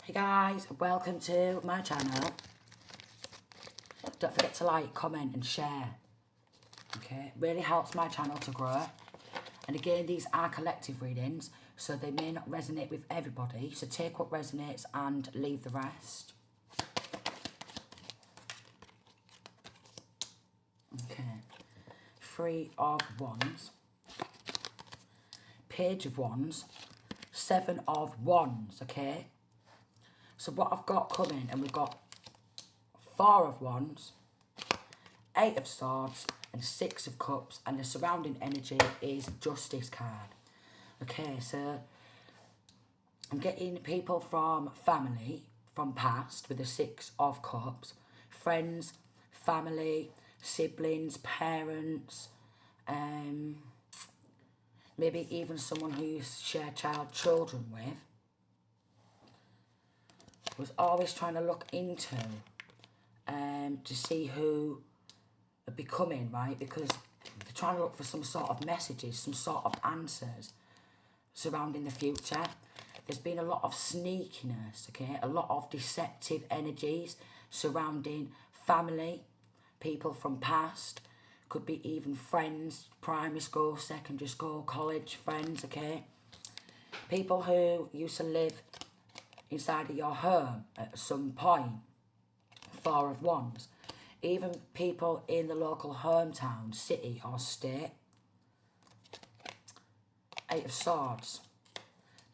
Hey guys, welcome to my channel. Don't forget to like, comment and share. Okay, it really helps my channel to grow. And again, these are collective readings, so they may not resonate with everybody. So take what resonates and leave the rest. Okay, 3 of Wands, Page of Wands, 7 of Wands, okay? So what I've got coming, and we've got 4 of Wands, 8 of Swords, and 6 of Cups, and the surrounding energy is Justice card. Okay, so I'm getting people from family, from past, with the 6 of Cups, friends, family, siblings, parents, maybe even someone who you share children with. Was always trying to look into to see who are becoming, right? Because they're trying to look for some sort of messages, some sort of answers surrounding the future. There's been a lot of sneakiness, okay? A lot of deceptive energies surrounding family, people from past, could be even friends, primary school, secondary school, college friends, okay? People who used to live inside of your home at some point. 4 of Wands. Even people in the local hometown, city or state. 8 of Swords.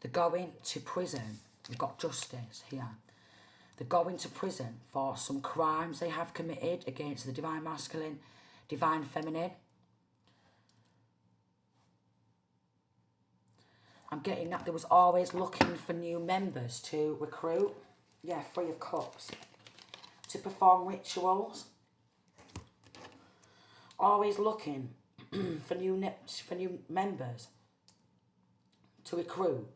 They're going to prison. We've got Justice here. They're going to prison for some crimes they have committed against the Divine Masculine, Divine Feminine. I'm getting that there was always looking for new members to recruit. Yeah, 3 of Cups. To perform rituals. Always looking for new members to recruit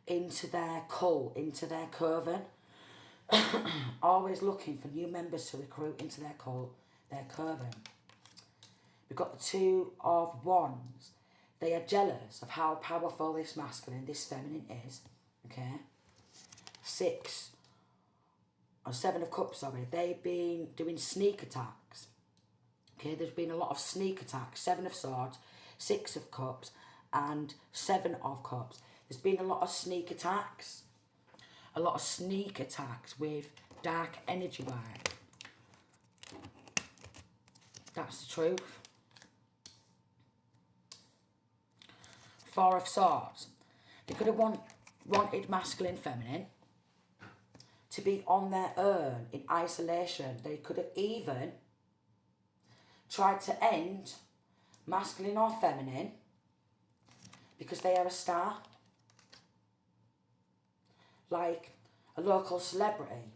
into their cult, into their coven. Always looking for new members to recruit into their cult, their coven. We've got the 2 of Wands. They are jealous of how powerful this masculine, this feminine is. Okay. 7 of Cups, sorry. They've been doing sneak attacks. Okay, there's been a lot of sneak attacks. 7 of Swords, 6 of Cups, and 7 of Cups. There's been a lot of sneak attacks. A lot of sneak attacks with dark energy work. That's the truth. 4 of Swords. They could have wanted masculine, feminine to be on their own in isolation. They could have even tried to end masculine or feminine because they are a star. Like a local celebrity,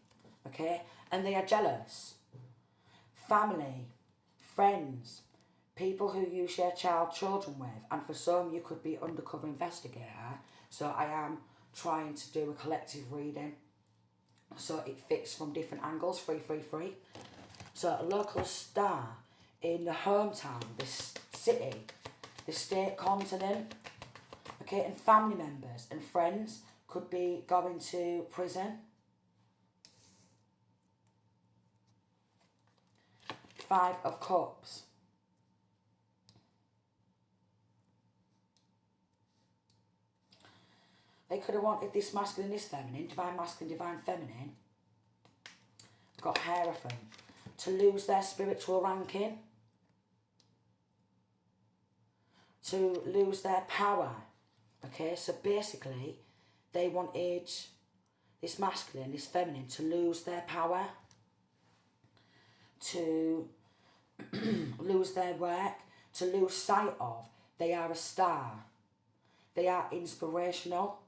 okay? And they are jealous. Family, friends, people who you share children with, and for some you could be undercover investigator. So I am trying to do a collective reading so it fits from different angles, 3. So a local star in the hometown, this city, the state, continent, okay, and family members and friends could be going to prison. 5 of Cups. They could have wanted this masculine, this feminine, divine masculine, divine feminine. Got Hierophant. To lose their spiritual ranking. To lose their power. Okay, so basically, they wanted this masculine, this feminine, to lose their power. To lose their work. To lose sight of. They are a star. They are inspirational.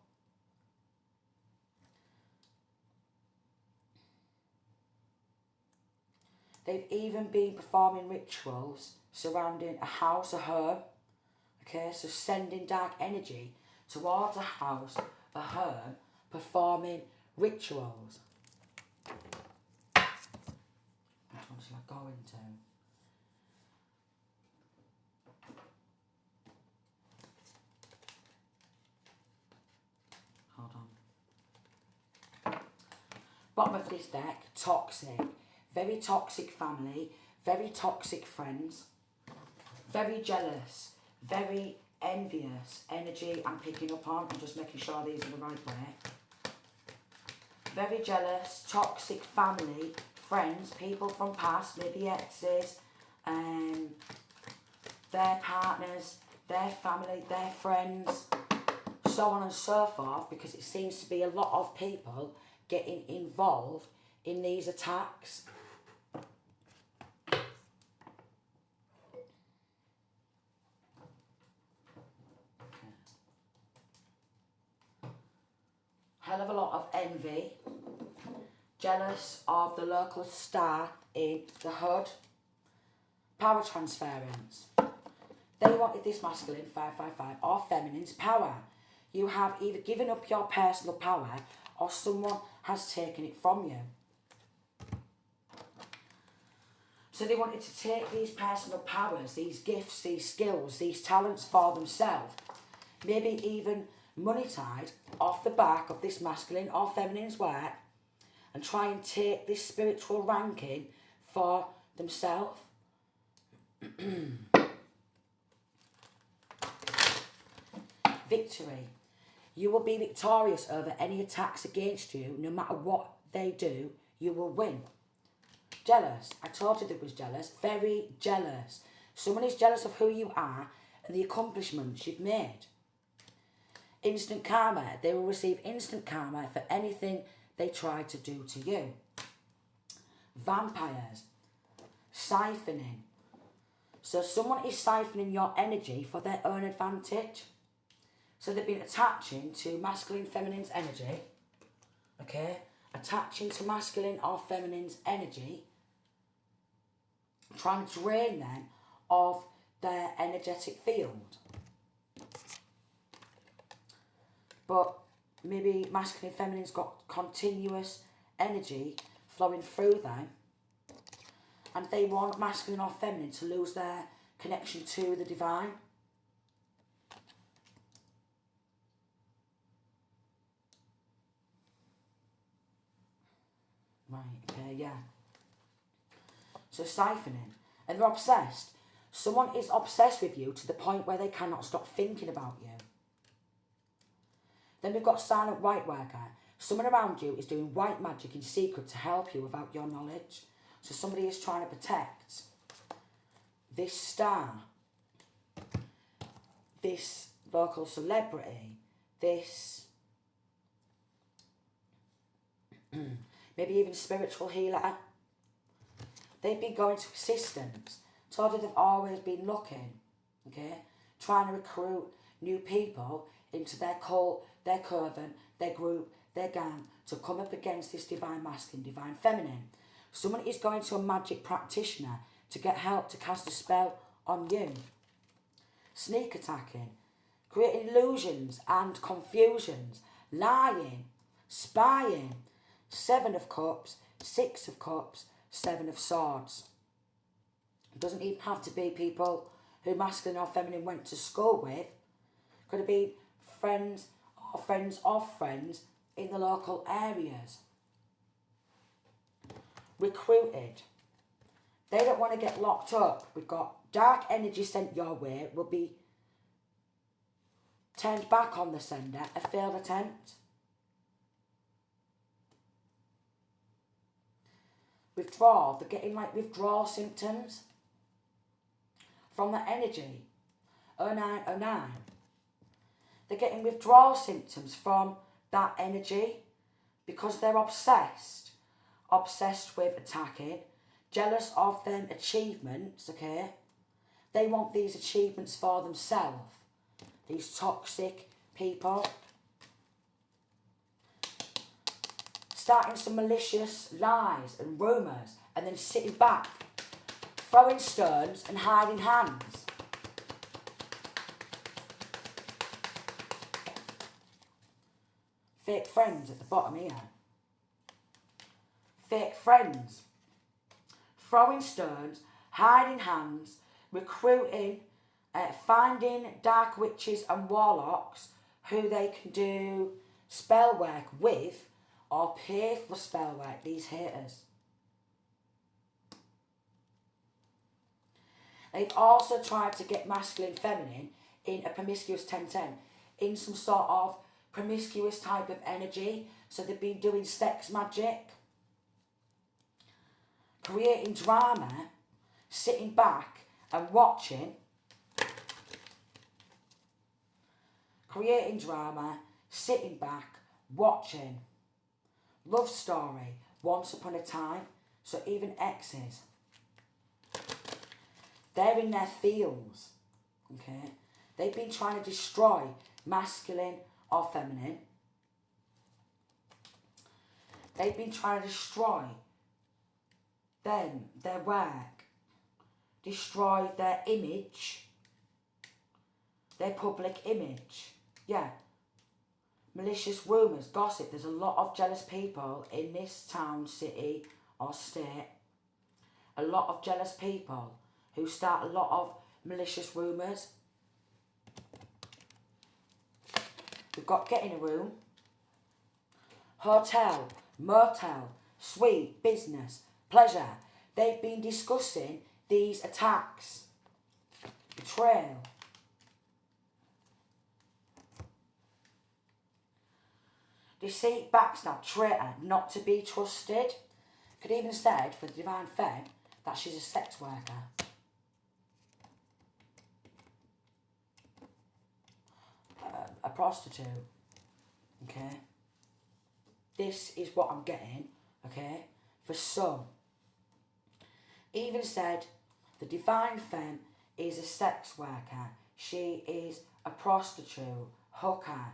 They've even been performing rituals surrounding a house, a home. Okay, so sending dark energy towards a house, a home, performing rituals. Which one shall I go into? Hold on. Bottom of this deck, toxic. Very toxic family, very toxic friends, very jealous, very envious energy I'm picking up on. I'm just making sure these are the right way. Very jealous, toxic family, friends, people from past, maybe exes, their partners, their family, their friends, so on and so forth, because it seems to be a lot of people getting involved in these attacks. Hell of a lot of envy, jealous of the local star in the hood, power transference. They wanted this masculine 555 or feminine's power. You have either given up your personal power or someone has taken it from you. So they wanted to take these personal powers, these gifts, these skills, these talents for themselves, maybe even monetized off the back of this masculine or feminine's work, and try and take this spiritual ranking for themselves. Victory. You will be victorious over any attacks against you. No matter what they do, you will win. Jealous. I told you they was jealous. Very jealous. Someone is jealous of who you are and the accomplishments you've made. Instant karma. They will receive instant karma for anything they try to do to you. Vampires. Siphoning. So someone is siphoning your energy for their own advantage. So they've been attaching to masculine, feminine's energy. Okay? Attaching to masculine or feminine's energy. Trying to drain them of their energetic field. But maybe masculine, feminine's got continuous energy flowing through them. And they want masculine or feminine to lose their connection to the divine. Right, okay, yeah. So siphoning. And they're obsessed. Someone is obsessed with you to the point where they cannot stop thinking about you. Then we've got silent white worker. Someone around you is doing white magic in secret to help you without your knowledge. So somebody is trying to protect this star, this local celebrity, this maybe even spiritual healer. They've been going to assistance. Told you they've always been looking, okay? Trying to recruit new people into their cult, their coven, their group, their gang, to come up against this divine masculine, divine feminine. Someone is going to a magic practitioner to get help to cast a spell on you. Sneak attacking, creating illusions and confusions, lying, spying. 7 of Cups, 6 of Cups, 7 of Swords. It doesn't even have to be people who masculine or feminine went to school with. Could have been friends or friends of friends in the local areas. Recruited. They don't want to get locked up. We've got dark energy sent your way will be turned back on the sender, a failed attempt. Withdrawal. They're getting like withdrawal symptoms from the energy. 0909. They're getting withdrawal symptoms from that energy because they're obsessed. Obsessed with attacking, jealous of them achievements, okay? They want these achievements for themselves. These toxic people. Starting some malicious lies and rumours and then sitting back, throwing stones and hiding hands. Fake friends at the bottom here. Fake friends. Throwing stones, hiding hands, recruiting, finding dark witches and warlocks who they can do spell work with or pay for spell work, these haters. They've also tried to get masculine feminine in a promiscuous 10-10, in some sort of promiscuous type of energy. So they've been doing sex magic, creating drama, sitting back and watching, creating drama, sitting back, watching. Love story, once upon a time. So even exes, they're in their feels, okay? They've been trying to destroy masculine or feminine. They've been trying to destroy them, their work, destroy their image, their public image. Yeah. Malicious rumours, gossip. There's a lot of jealous people in this town, city or state. A lot of jealous people who start a lot of malicious rumours. We've got get in a room, hotel, motel, suite, business, pleasure. They've been discussing these attacks, betrayal. Deceit, backstab, traitor, not to be trusted. Could even said for the divine femme that she's a sex worker. A prostitute. Okay. This is what I'm getting. Okay. For some. Even said the divine femme is a sex worker. She is a prostitute, hooker,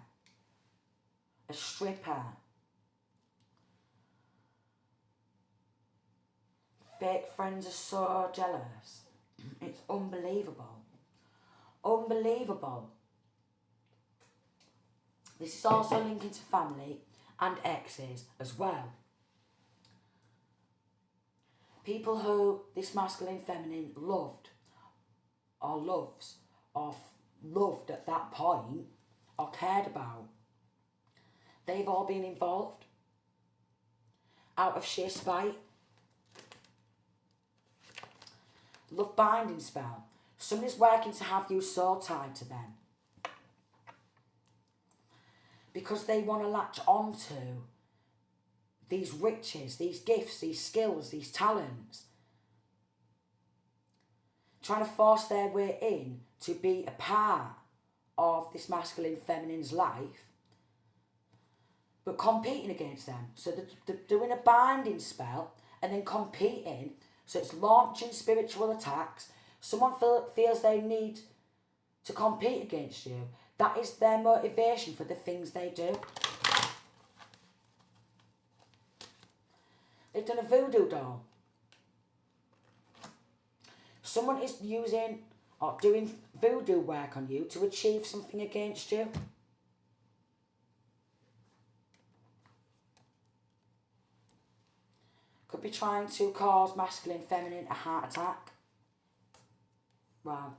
a stripper. Fake friends are so jealous. It's unbelievable. Unbelievable. This is also linking to family and exes as well. People who this masculine feminine loved or loves or loved at that point or cared about, they've all been involved out of sheer spite. Love binding spell. Somebody's working to have you soul tied to them because they want to latch onto these riches, these gifts, these skills, these talents. Trying to force their way in to be a part of this masculine feminine's life, but competing against them. So they're doing a binding spell and then competing. So it's launching spiritual attacks. Someone feels they need to compete against you. That is their motivation for the things they do. They've done a voodoo doll. Someone is using or doing voodoo work on you to achieve something against you. Could be trying to cause masculine, feminine a heart attack. Wow.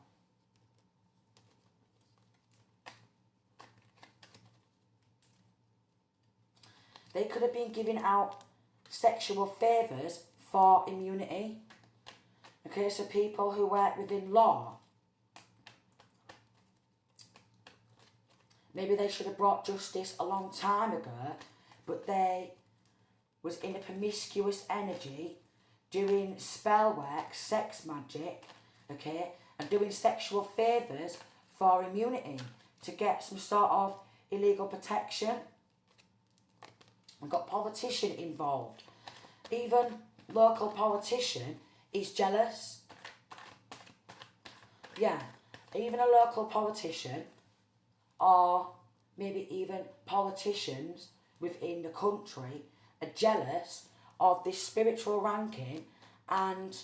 They could have been giving out sexual favours for immunity. Okay, so people who work within law, maybe they should have brought justice a long time ago, but they was in a promiscuous energy, doing spell work, sex magic, okay, and doing sexual favours for immunity to get some sort of illegal protection. We've got politician involved. Even local politician is jealous. Yeah, even a local politician, or maybe even politicians within the country, are jealous of this spiritual ranking, and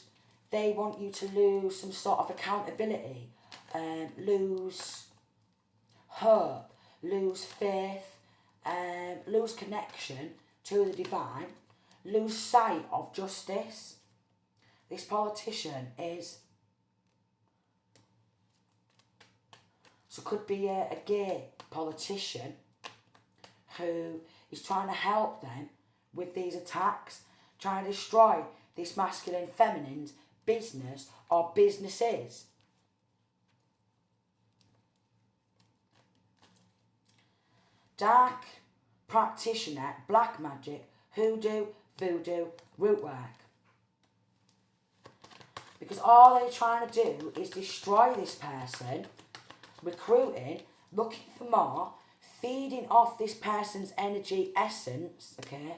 they want you to lose some sort of accountability, lose hope, lose faith, lose connection to the divine, lose sight of justice. This politician is, so could be a gay politician who is trying to help them with these attacks, trying to destroy this masculine feminine's business or businesses. Dark practitioner, black magic, hoodoo, voodoo, root work. Because all they're trying to do is destroy this person, recruiting, looking for more, feeding off this person's energy essence, okay?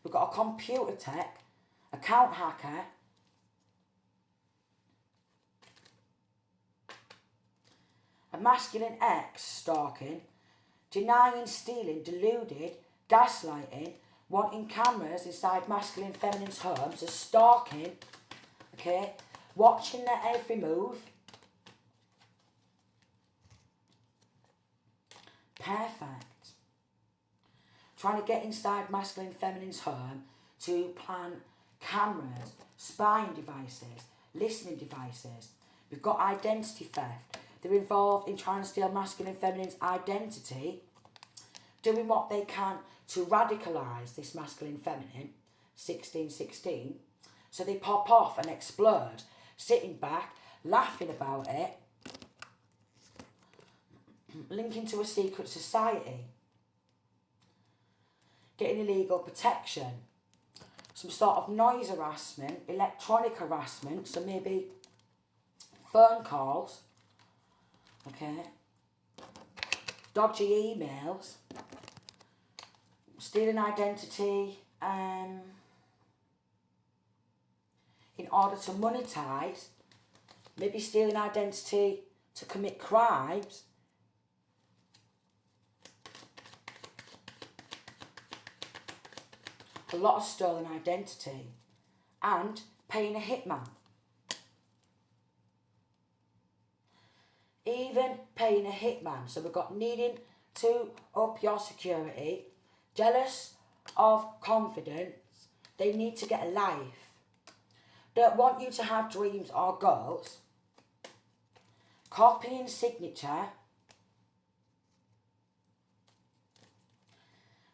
We've got a computer tech, account hacker, a masculine ex stalking, denying, stealing, deluded, gaslighting, wanting cameras inside masculine feminine's homes, a stalking, okay? Watching their every move. Perfect. Trying to get inside masculine feminine's home to plant cameras, spying devices, listening devices. We've got identity theft. They're involved in trying to steal masculine feminine's identity, doing what they can to radicalise this masculine feminine, 1616. So they pop off and explode, sitting back, laughing about it, linking to a secret society, getting illegal protection, some sort of noise harassment, electronic harassment, so maybe phone calls, okay, dodgy emails, stealing identity, in order to monetize, maybe stealing identity to commit crimes. A lot of stolen identity and paying a hitman. Even paying a hitman. So we've got needing to up your security, jealous of confidence, they need to get a life. Don't want you to have dreams or goals. Copying signature.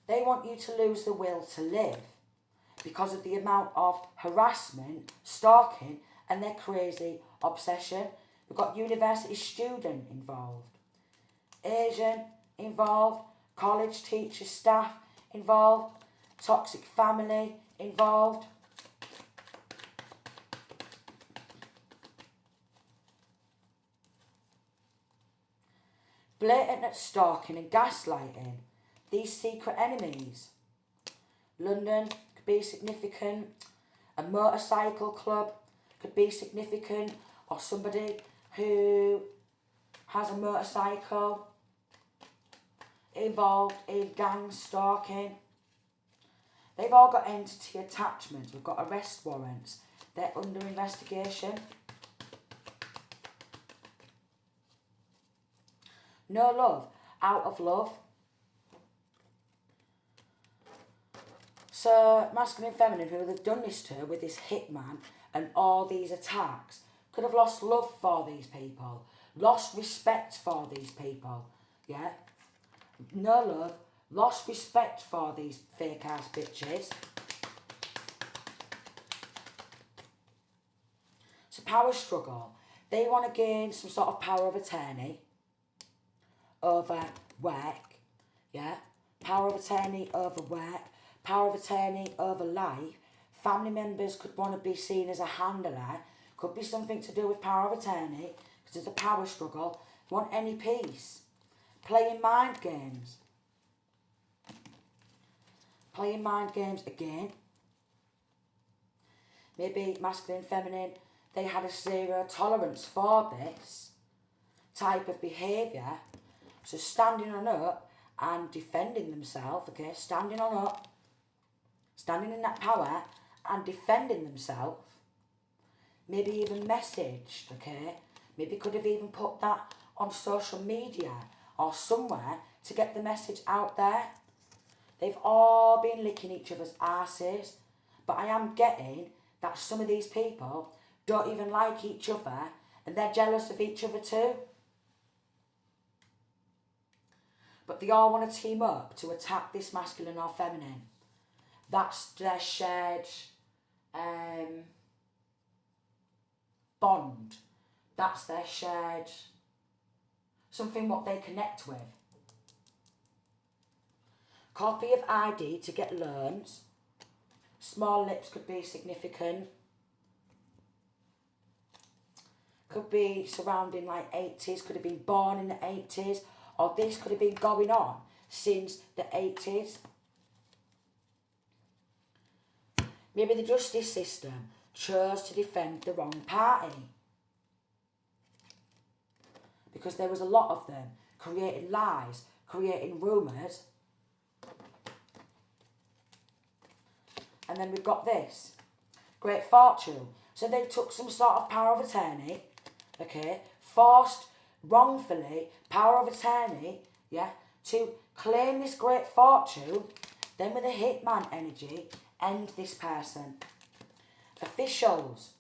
They want you to lose the will to live because of the amount of harassment, stalking, and their crazy obsession. We've got university student involved, Asian involved, college teacher staff involved, toxic family involved. Blatant at stalking and gaslighting. These secret enemies. London could be significant. A motorcycle club could be significant. Or somebody who has a motorcycle involved in gang stalking. They've all got entity attachments. We've got arrest warrants. They're under investigation. No love, out of love. So, masculine and feminine, who they've done this to with this hitman and all these attacks, could have lost love for these people, lost respect for these people, yeah? No love, lost respect for these fake-ass bitches. It's a power struggle. They want to gain some sort of power of attorney over work, yeah? Power of attorney over work, power of attorney over life. Family members could want to be seen as a handler. Could be something to do with power of attorney, because it's a power struggle. Want any peace. Playing mind games. Playing mind games again. Maybe masculine, feminine, they had a zero tolerance for this type of behaviour. So standing on up and defending themselves, okay, standing on up, standing in that power and defending themselves. Maybe even messaged, okay? Maybe could have even put that on social media or somewhere to get the message out there. They've all been licking each other's arses, but I am getting that some of these people don't even like each other and they're jealous of each other too. But they all want to team up to attack this masculine or feminine. That's their shared bond. That's their shared something what they connect with. Copy of ID to get loans. Small lips could be significant. Could be surrounding like 80s, could have been born in the 80s, or this could have been going on since the 80s. Maybe the justice system chose to defend the wrong party. Because there was a lot of them creating lies, creating rumours. And then we've got this, great fortune. So they took some sort of power of attorney, okay, forced wrongfully power of attorney, yeah, to claim this great fortune, then with a hitman energy, end this person. Officials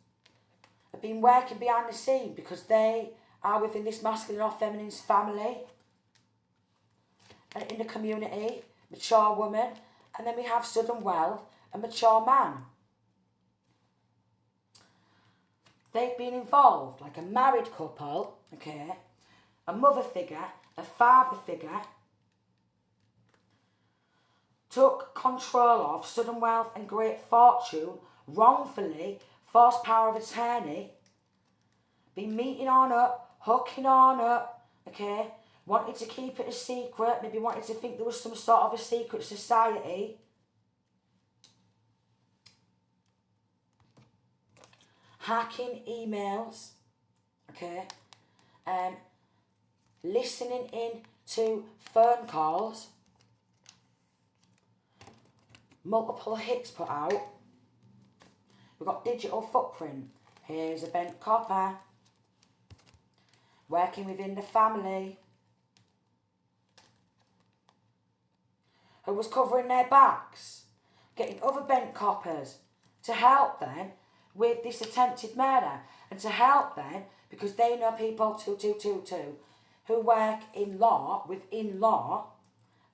have been working behind the scene because they are within this masculine or feminine's family and in the community, mature woman, and then we have sudden wealth, a mature man. They've been involved, like a married couple, okay, a mother figure, a father figure, took control of sudden wealth and great fortune, wrongfully, forced power of attorney, been meeting on up, hooking on up, okay, wanted to keep it a secret, maybe wanted to think there was some sort of a secret society. Hacking emails, okay, listening in to phone calls, multiple hits put out. We've got digital footprint. Here's a bent copper, working within the family, who was covering their backs, getting other bent coppers to help them with this attempted murder, and to help them because they know people who work in law, within law,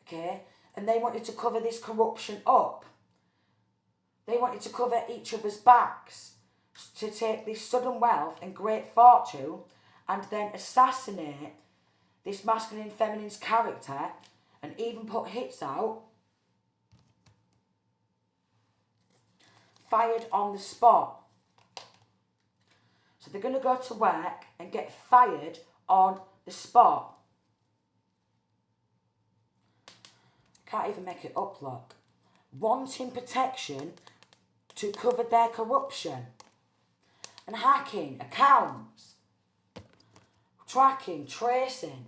okay, and they wanted to cover this corruption up. They wanted to cover each other's backs to take this sudden wealth and great fortune and then assassinate this masculine and feminine's character and even put hits out. Fired on the spot. So they're going to go to work and get fired on the spot. Can't even make it up, look. Wanting protection to cover their corruption. And hacking accounts. Tracking, tracing.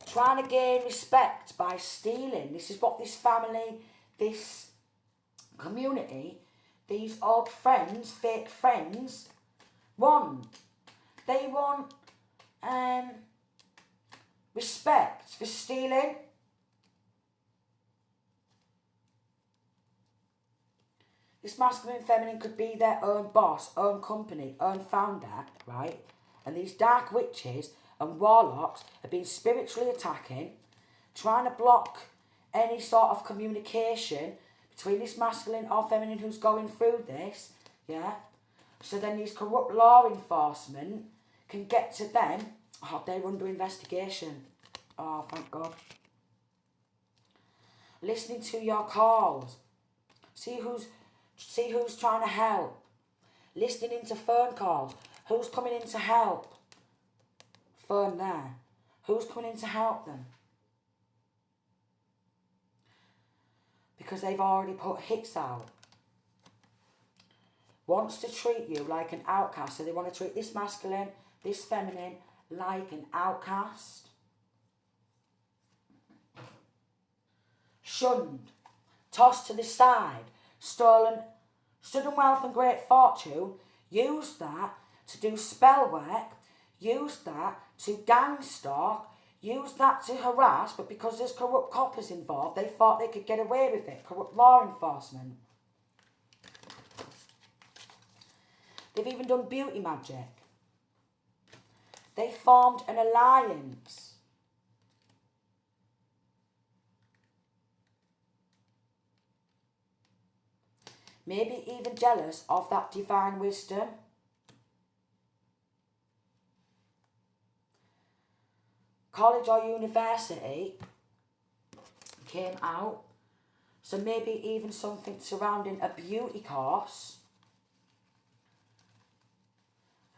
Trying to gain respect by stealing. This is what this family, this community, these old friends, fake friends, want. They want respect for stealing. This masculine and feminine could be their own boss, own company, own founder, right? And these dark witches and warlocks have been spiritually attacking, trying to block any sort of communication between this masculine or feminine who's going through this, yeah? So then these corrupt law enforcement can get to them. Oh, they're under investigation. Oh, thank God. Listening to your calls. See who's trying to help. Listening into phone calls. Who's coming in to help? Phone there. Who's coming in to help them? Because they've already put hits out. Wants to treat you like an outcast. So they want to treat this masculine, this feminine, like an outcast. Shunned. Tossed to the side. Stolen sudden wealth and great fortune. Used that to do spell work. Used that to gang stalk. Used that to harass. But because there's corrupt coppers involved, they thought they could get away with it. Corrupt law enforcement. They've even done beauty magic. They formed an alliance. maybe even jealous of that divine wisdom. College or university came out, so maybe even something surrounding a beauty course.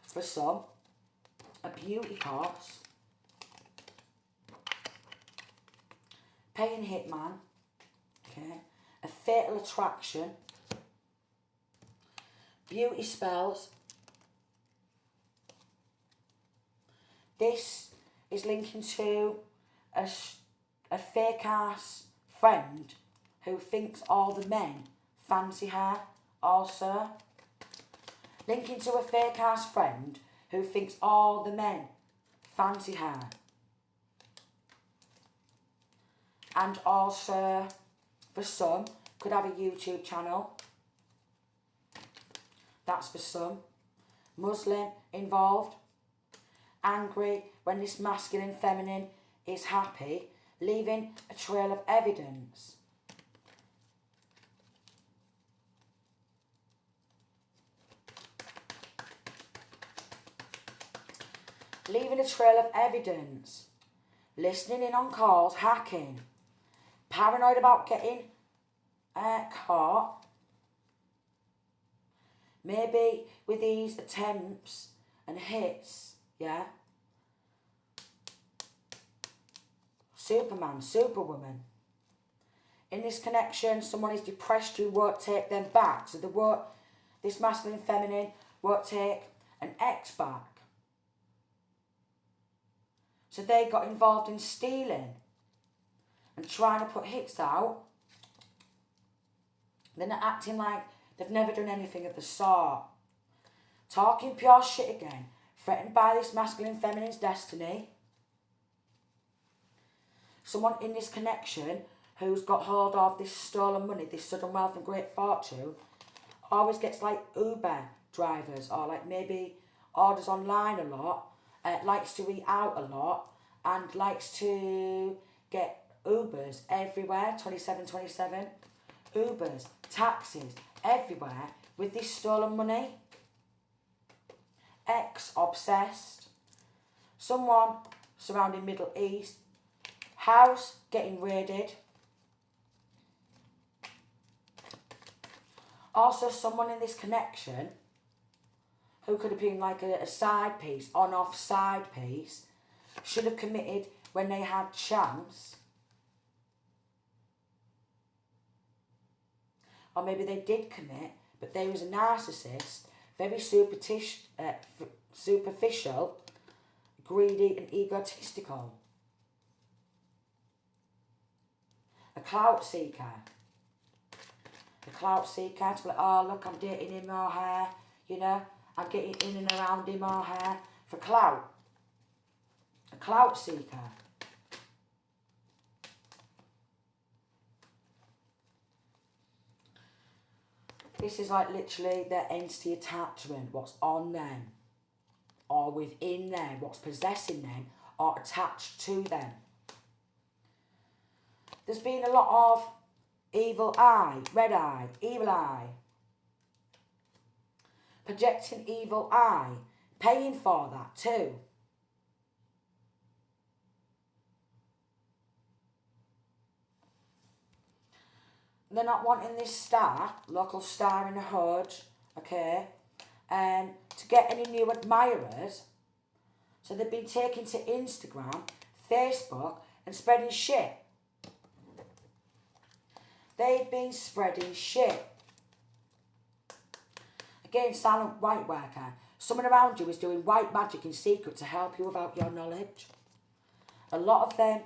For some, a beauty course. Paying hitman, okay, a fatal attraction, beauty spells. This is linking to a fake ass friend who thinks all the men fancy her also. Linking to a fake ass friend who thinks all the men fancy her. And also, for some, could have a YouTube channel. That's for some. Muslim involved. Angry when this masculine feminine is happy, leaving a trail of evidence. Leaving a trail of evidence. Listening in on calls, hacking. Paranoid about getting caught. Maybe with these attempts and hits, yeah. Superman, Superwoman. In this connection, someone is depressed who won't take them back. So this masculine feminine won't take an ex back. So they got involved in stealing and trying to put hits out. They're not acting like they've never done anything of the sort. Talking pure shit again. Threatened by this masculine feminine's destiny. Someone in this connection who's got hold of this stolen money, this sudden wealth and great fortune, always gets like Uber drivers or like maybe orders online a lot, likes to eat out a lot and likes to get Ubers everywhere, 27/27. Ubers, taxis, everywhere with this stolen money. Ex-obsessed. Someone surrounding Middle East. House getting raided. Also someone in this connection who could have been like a side piece, on-off side piece, should have committed when they had chance. Or maybe they did commit, but they was a narcissist, very superficial, greedy and egotistical. A clout seeker. A clout seeker to be like, oh look, I'm dating him or her, you know, I'm getting in and around him or her for clout. A clout seeker. This is like literally their entity attachment, what's on them, or within them, what's possessing them, or attached to them. There's been a lot of evil eye, red eye, evil eye. Projecting evil eye, paying for that too. They're not wanting this star, local star in the hood, okay, to get any new admirers. So they've been taking to Instagram, Facebook, and spreading shit. They've been spreading shit. Again, silent white worker. Someone around you is doing white magic in secret to help you without your knowledge. A lot of them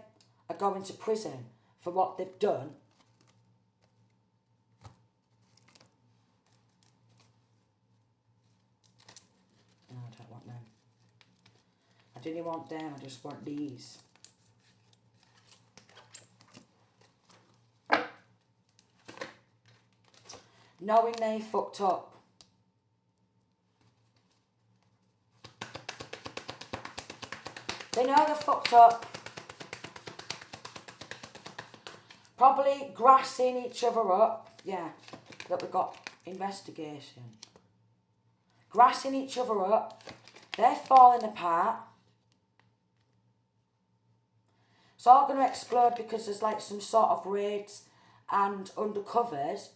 are going to prison for what they've done. No, I don't want them. I didn't want them, I just want these. Knowing they fucked up. They know they're fucked up. Probably grassing each other up. Yeah, that we got investigation. Grassing each other up. They're falling apart. It's all going to explode because there's like some sort of raids and undercovers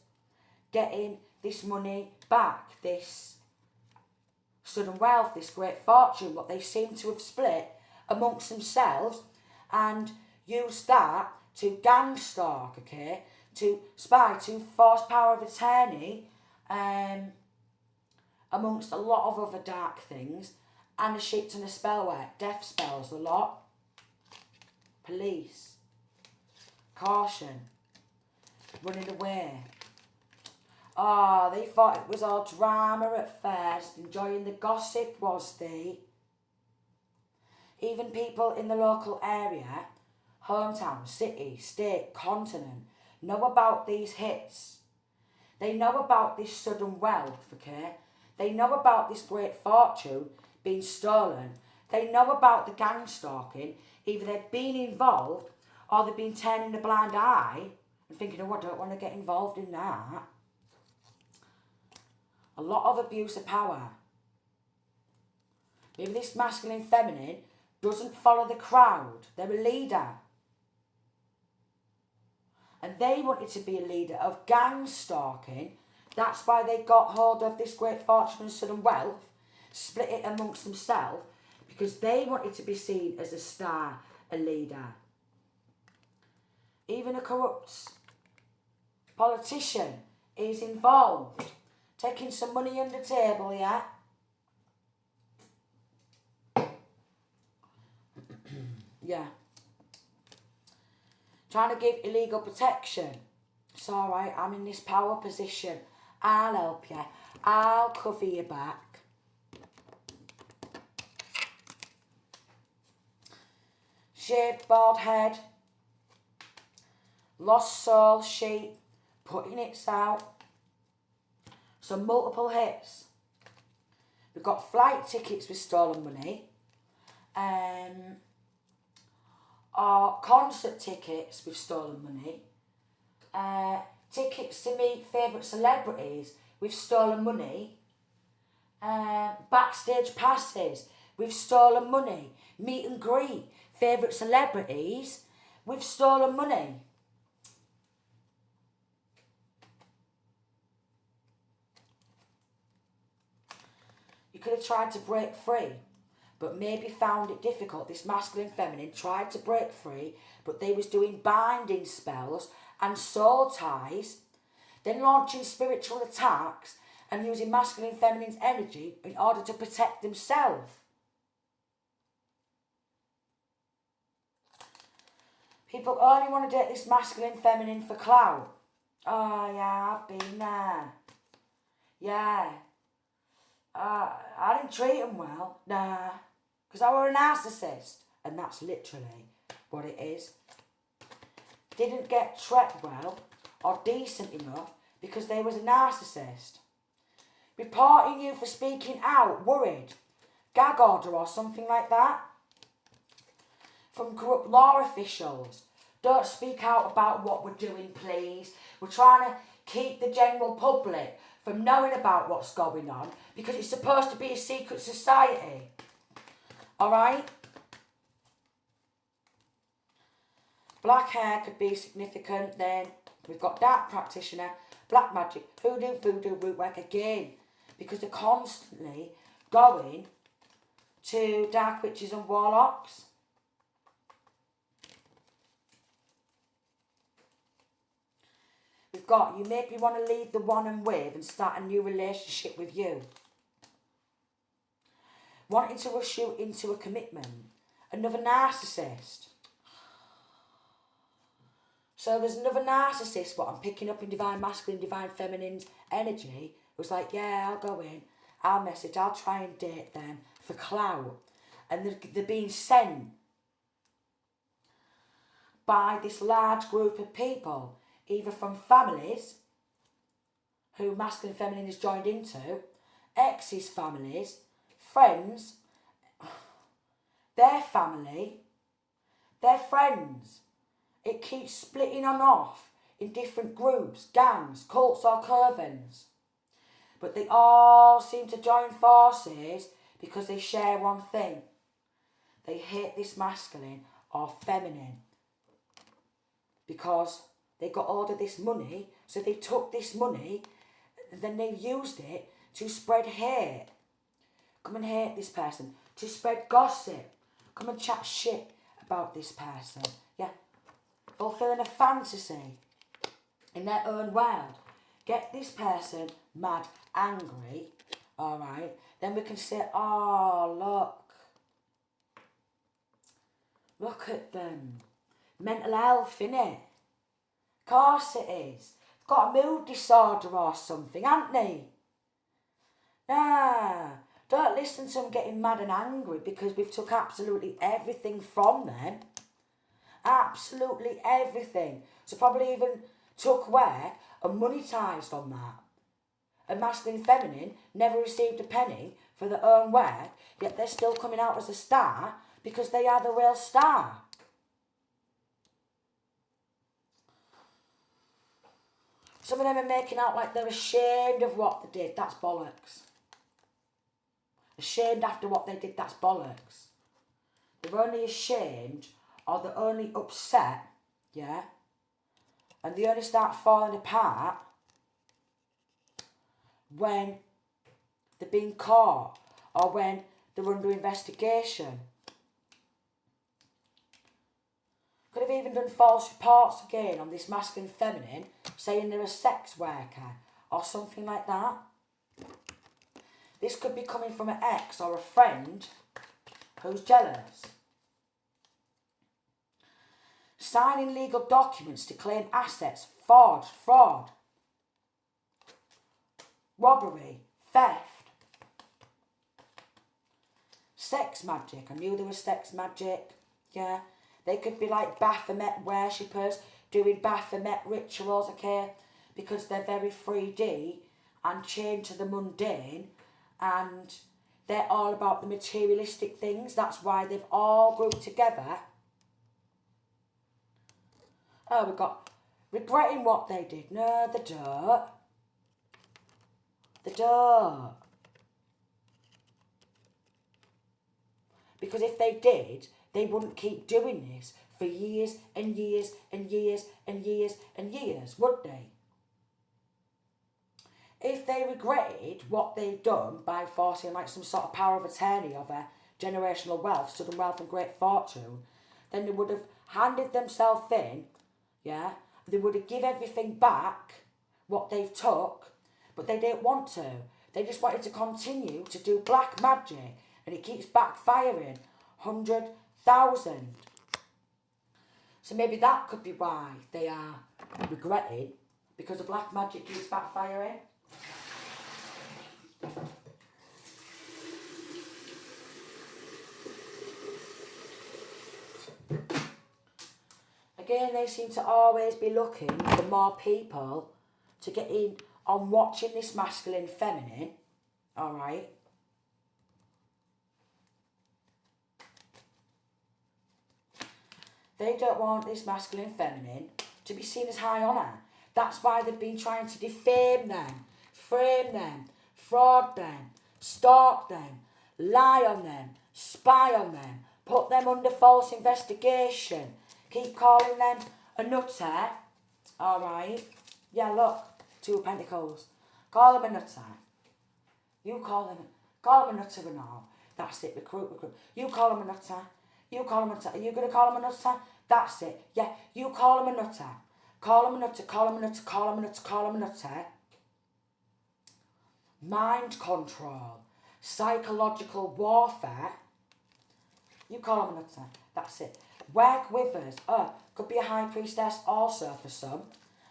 getting this money back, this sudden wealth, this great fortune, what they seem to have split amongst themselves, and use that to gang stalk, okay, to spy, to force power of attorney, amongst a lot of other dark things, and a shit ton of spell work, death spells, a lot. Police. Caution. Running away. Ah, they thought it was all drama at first, enjoying the gossip, was they? Even people in the local area, hometown, city, state, continent, know about these hits. They know about this sudden wealth, okay? They know about this great fortune being stolen. They know about the gang stalking. Either they've been involved or they've been turning a blind eye and thinking, oh, I don't want to get involved in that. A lot of abuse of power. Maybe this masculine feminine doesn't follow the crowd. They're a leader. And they wanted to be a leader of gang stalking. That's why they got hold of this great fortune and sudden wealth, split it amongst themselves, because they wanted to be seen as a star, a leader. Even a corrupt politician is involved. Taking some money under the table, yeah? Yeah. Trying to give illegal protection. It's alright, I'm in this power position. I'll help you. I'll cover your back. Shaved bald head. Lost soul sheep. Putting it out. Some multiple hits. We've got flight tickets with stolen money. Or concert tickets with stolen money. Tickets to meet favourite celebrities with stolen money. Backstage passes with stolen money. Meet and greet favourite celebrities with stolen money. You could have tried to break free, but maybe found it difficult. This masculine feminine tried to break free, but they was doing binding spells and soul ties, then launching spiritual attacks and using masculine feminine's energy in order to protect themselves. People only want to date this masculine feminine for clout. Oh yeah, I've been there. Yeah. I didn't treat them well. Nah. Because I were a narcissist. And that's literally what it is. Didn't get treated well or decent enough because they was a narcissist. Reporting you for speaking out, worried. Gag order or something like that. From corrupt law officials. Don't speak out about what we're doing, please. We're trying to keep the general public from knowing about what's going on because it's supposed to be a secret society. Alright? Black hair could be significant. Then we've got dark practitioner, black magic, hoodoo, voodoo, root work again. Because they're constantly going to dark witches and warlocks. We've got, you make me want to leave the one I'm with and start a new relationship with you. Wanting to rush you into a commitment. Another narcissist. So there's another narcissist, what I'm picking up in divine masculine, divine feminine's energy. It was like, yeah, I'll go in, I'll message, I'll try and date them for clout. And they're being sent by this large group of people, either from families, who masculine feminine is joined into, exes' families, friends, their family, their friends. It keeps splitting on off in different groups, gangs, cults or covens. But they all seem to join forces because they share one thing. They hate this masculine or feminine because they got hold of this money, so they took this money, then they used it to spread hate. Come and hate this person. To spread gossip. Come and chat shit about this person. Yeah. Fulfilling a fantasy in their own world. Get this person mad, angry, alright? Then we can say, oh, look at them. Mental health, innit? Of course it is. They've got a mood disorder or something, haven't they? Nah, don't listen to them getting mad and angry because we've took absolutely everything from them. Absolutely everything. So probably even took work and monetised on that. And masculine and feminine never received a penny for their own work, yet they're still coming out as a star because they are the real star. Some of them are making out like they're ashamed of what they did. That's bollocks. Ashamed after what they did, that's bollocks. They're only ashamed or they're only upset, yeah? And they only start falling apart when they're being caught or when they're under investigation. Could have even done false reports again on this masculine and feminine, saying they're a sex worker or something like that. This could be coming from an ex or a friend who's jealous. Signing legal documents to claim assets, fraud, robbery, theft. Sex magic. I knew there was sex magic. Yeah. They could be like Baphomet worshippers doing Baphomet rituals, okay? Because they're very 3D and chained to the mundane and they're all about the materialistic things. That's why they've all grouped together. Oh, we've got regretting what they did. No, they don't. They don't. Because if they did, they wouldn't keep doing this for years and years and years and years and years, would they? If they regretted what they'd done by forcing like some sort of power of attorney over generational wealth, sudden wealth and great fortune, then they would have handed themselves in, yeah? They would have give everything back, what they've took, but they didn't want to. They just wanted to continue to do black magic, and it keeps backfiring. 100,000. So maybe that could be why they are regretting, because the black magic keeps backfiring. Again, they seem to always be looking for more people to get in on watching this masculine feminine, alright? They don't want this masculine feminine to be seen as high honour. That's why they've been trying to defame them, frame them, fraud them, stalk them, lie on them, spy on them, put them under false investigation, keep calling them a nutter. Alright? Yeah, look, 2 of Pentacles. Call them a nutter. You call them a nutter and all. That's it, recruit. You call them a nutter. You call them a nutter. Are you going to call them a nutter? That's it. Yeah, you call them a nutter. Call them a nutter, call them a nutter, call them a nutter, call them a nutter. Mind control. Psychological warfare. You call them a nutter. That's it. Work with us. Could be a high priestess also for some.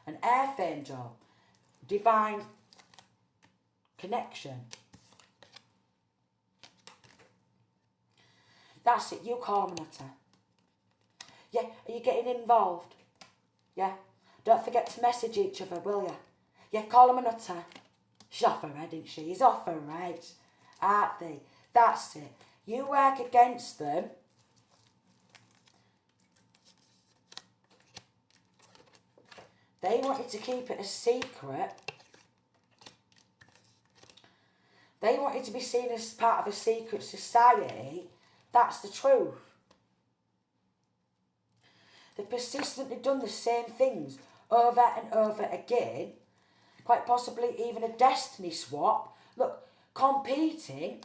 An earth angel. Divine connection. That's it. You call them a nutter. Yeah, are you getting involved? Yeah. Don't forget to message each other, will you? Yeah, call them a nutter. She's off her head, isn't she? He's off her head. Aren't they? That's it. You work against them. They wanted to keep it a secret. They wanted to be seen as part of a secret society. That's the truth. They've persistently done the same things over and over again. Quite possibly even a destiny swap. Look, competing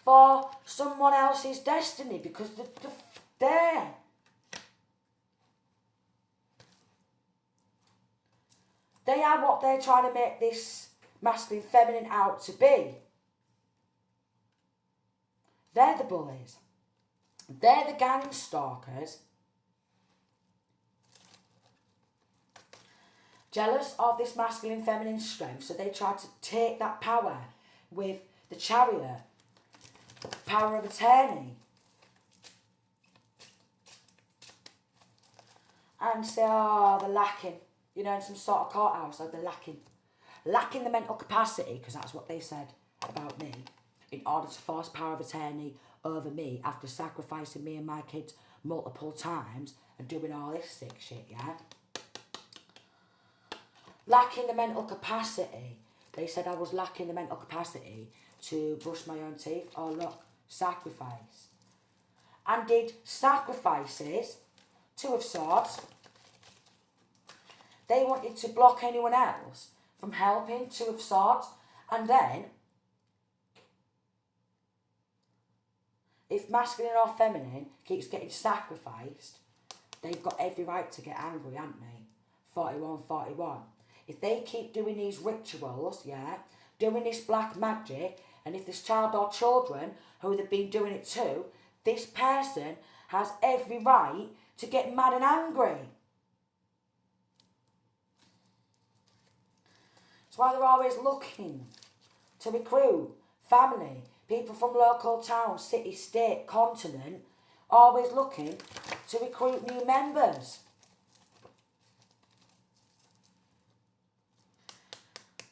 for someone else's destiny because they're there. They are what they're trying to make this masculine feminine out to be. They're the bullies. They're the gang stalkers. Jealous of this masculine feminine strength, so they try to take that power with the chariot, power of attorney, and say, oh, they're lacking, you know, in some sort of courthouse, or they're lacking the mental capacity, because that's what they said about me, in order to force power of attorney over me after sacrificing me and my kids multiple times and doing all this sick shit, yeah? Lacking the mental capacity. They said I was lacking the mental capacity to brush my own teeth. Oh, look, sacrifice. And did sacrifices, two of swords. They wanted to block anyone else from helping, two of swords. And then, if masculine or feminine keeps getting sacrificed, they've got every right to get angry, haven't they? 41. If they keep doing these rituals, yeah, doing this black magic, and if this child or children who they've been doing it to, this person has every right to get mad and angry. That's why they're always looking to recruit family, people from local towns, city, state, continent, always looking to recruit new members.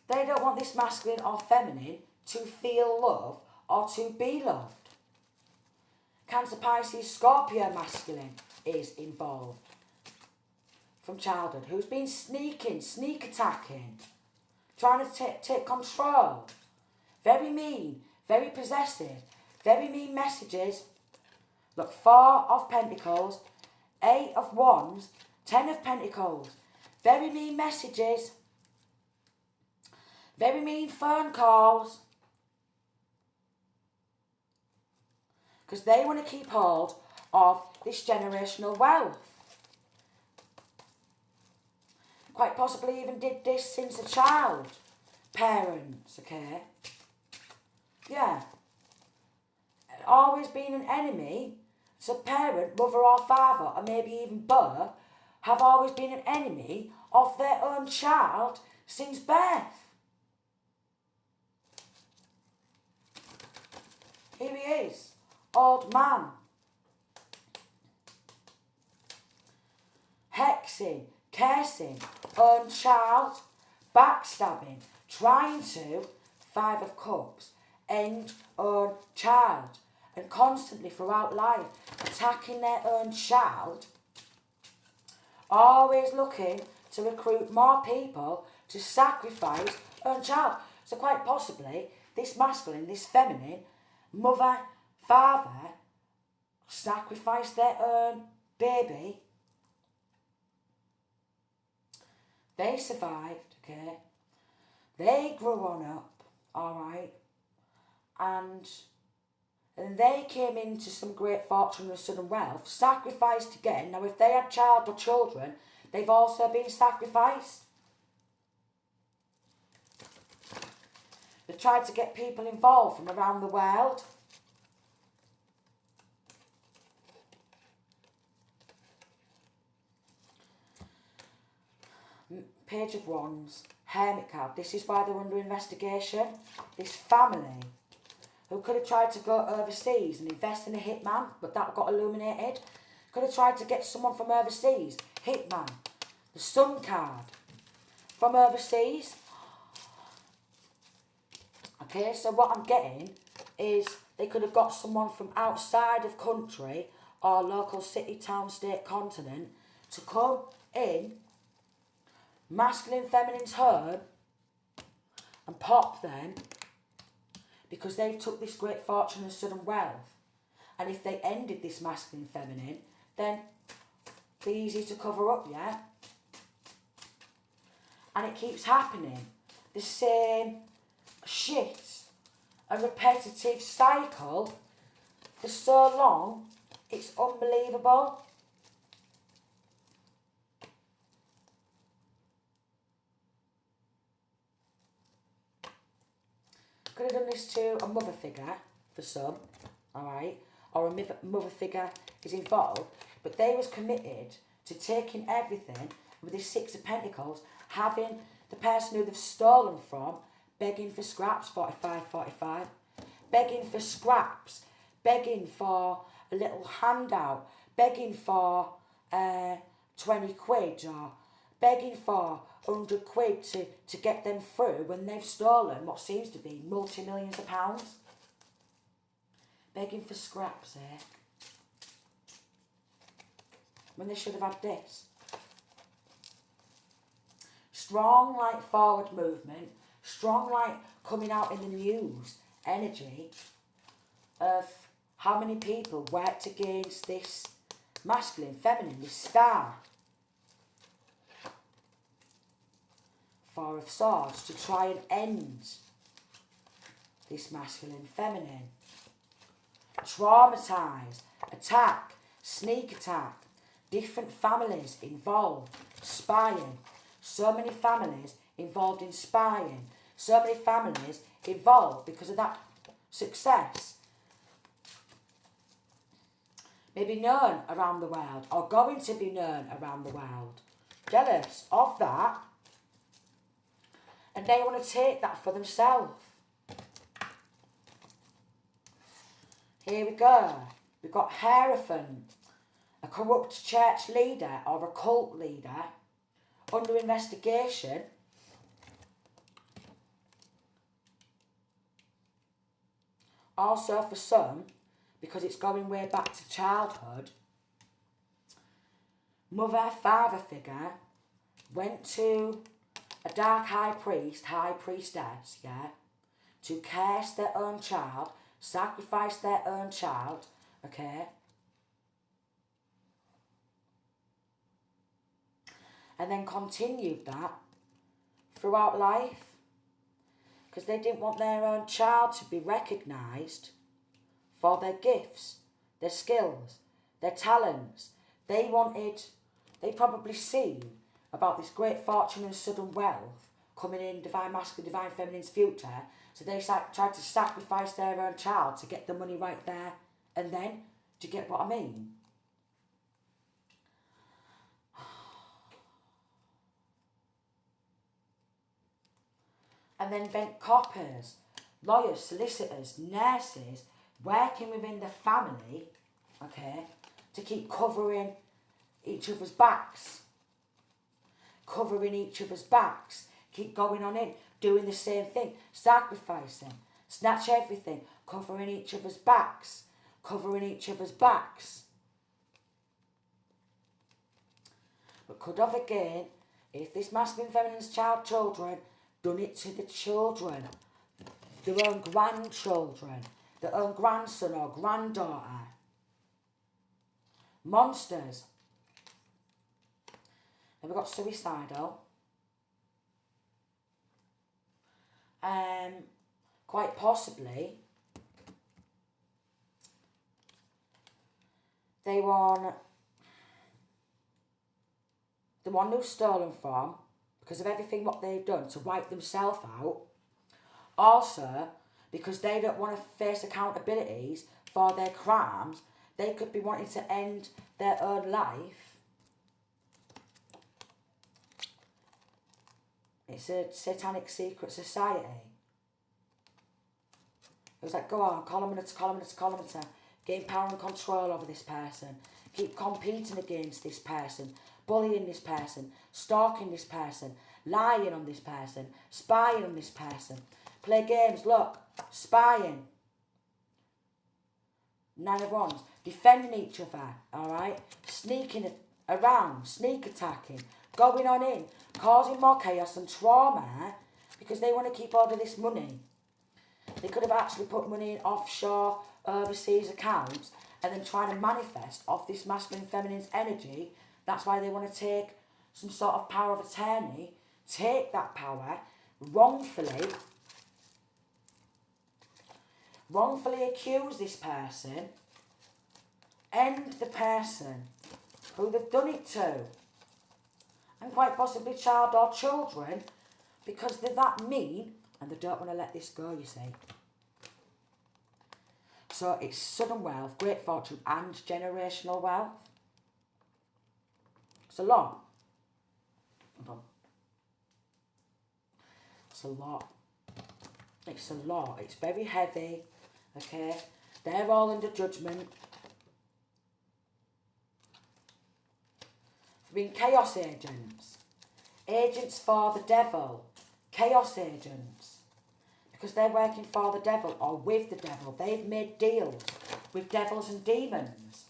They don't want this masculine or feminine to feel love or to be loved. Cancer, Pisces, Scorpio masculine is involved from childhood. Who's been sneaking, sneak attacking, trying to take control. Very mean, very possessive, very mean messages. Look, 4 of Pentacles, 8 of Wands, 10 of Pentacles. Very mean messages. Very mean phone calls. Because they want to keep hold of this generational wealth. Quite possibly even did this since a child. Parents, okay? Yeah. Always been an enemy. So parent, mother or father, or maybe even both, have always been an enemy of their own child since birth. Here he is, old man. Hexing, cursing, own child, backstabbing, trying to, 5 of Cups, end own child, and constantly throughout life attacking their own child, always looking to recruit more people to sacrifice own child. So quite possibly, this masculine, this feminine, mother, father, sacrifice their own baby. They survived, okay? They grew on up, alright? And they came into some great fortune and sudden wealth, sacrificed again. Now, if they had child or children, they've also been sacrificed. They tried to get people involved from around the world. Page of Wands, Hermit card. This is why they're under investigation. This family who could have tried to go overseas and invest in a hitman, but that got illuminated. Could have tried to get someone from overseas. Hitman. The Sun card. From overseas. Okay, so what I'm getting is they could have got someone from outside of country or local city, town, state, continent to come in, masculine, feminine's home, and pop them, because they've took this great fortune and sudden wealth. And if they ended this masculine feminine, then it'd be easy to cover up, yeah? And it keeps happening. The same shit, a repetitive cycle for so long, it's unbelievable. Could have done this to a mother figure for some, alright, or a mother figure is involved, but they was committed to taking everything with this Six of Pentacles, having the person who they've stolen from begging for scraps, 45, begging for scraps, begging for a little handout, begging for 20 quid or begging for 100 quid to get them through when they've stolen what seems to be multi-millions of pounds. Begging for scraps, eh? When they should have had this. Strong like forward movement, strong like coming out in the news energy of how many people worked against this masculine, feminine, this star. Four of Swords, to try and end this masculine, feminine. Traumatised, attack, sneak attack, different families involved, spying. So many families involved in spying. So many families involved because of that success. Maybe known around the world or going to be known around the world. Jealous of that. And they want to take that for themselves. Here we go. We've got Hierophant, a corrupt church leader or a cult leader under investigation. Also for some, because it's going way back to childhood, mother, father figure went to a dark high priest, high priestess, yeah, to curse their own child, sacrifice their own child, okay? And then continued that throughout life. Because they didn't want their own child to be recognised for their gifts, their skills, their talents. They probably seen about this great fortune and sudden wealth coming in divine masculine, divine feminine's future. So they tried to sacrifice their own child to get the money right there and then. Do you get what I mean? And then bent coppers, lawyers, solicitors, nurses, working within the family, okay, to keep covering each other's backs. Covering each other's backs. Keep going on in, doing the same thing, sacrificing, snatch everything, covering each other's backs. Covering each other's backs. But could have again, if this masculine feminine's children, done it to the children, their own grandchildren, their own grandson or granddaughter. Monsters. Then we've got suicidal. Quite possibly, they want the one who's stolen from, because of everything what they've done to wipe themselves out. Also, because they don't want to face accountabilities for their crimes, they could be wanting to end their own life. It's a satanic secret society. It was like, go on, columnist, gain power and control over this person. Keep competing against this person. Bullying this person, stalking this person, lying on this person, spying on this person. Play games, look, spying. Nine of Wands, defending each other, alright? Sneaking around, sneak attacking, going on in, causing more chaos and trauma because they want to keep all of this money. They could have actually put money in offshore, overseas accounts and then trying to manifest off this masculine feminine's energy. That's why they want to take some sort of power of attorney, take that power, wrongfully accuse this person, end the person who they've done it to, and quite possibly child or children, because they're that mean and they don't want to let this go, you see. So it's sudden wealth, great fortune and generational wealth. It's a lot. Hold on. It's a lot. It's a lot. It's very heavy. Okay? They're all under judgment. For being chaos agents. Agents for the devil. Chaos agents. Because they're working for the devil or with the devil. They've made deals with devils and demons.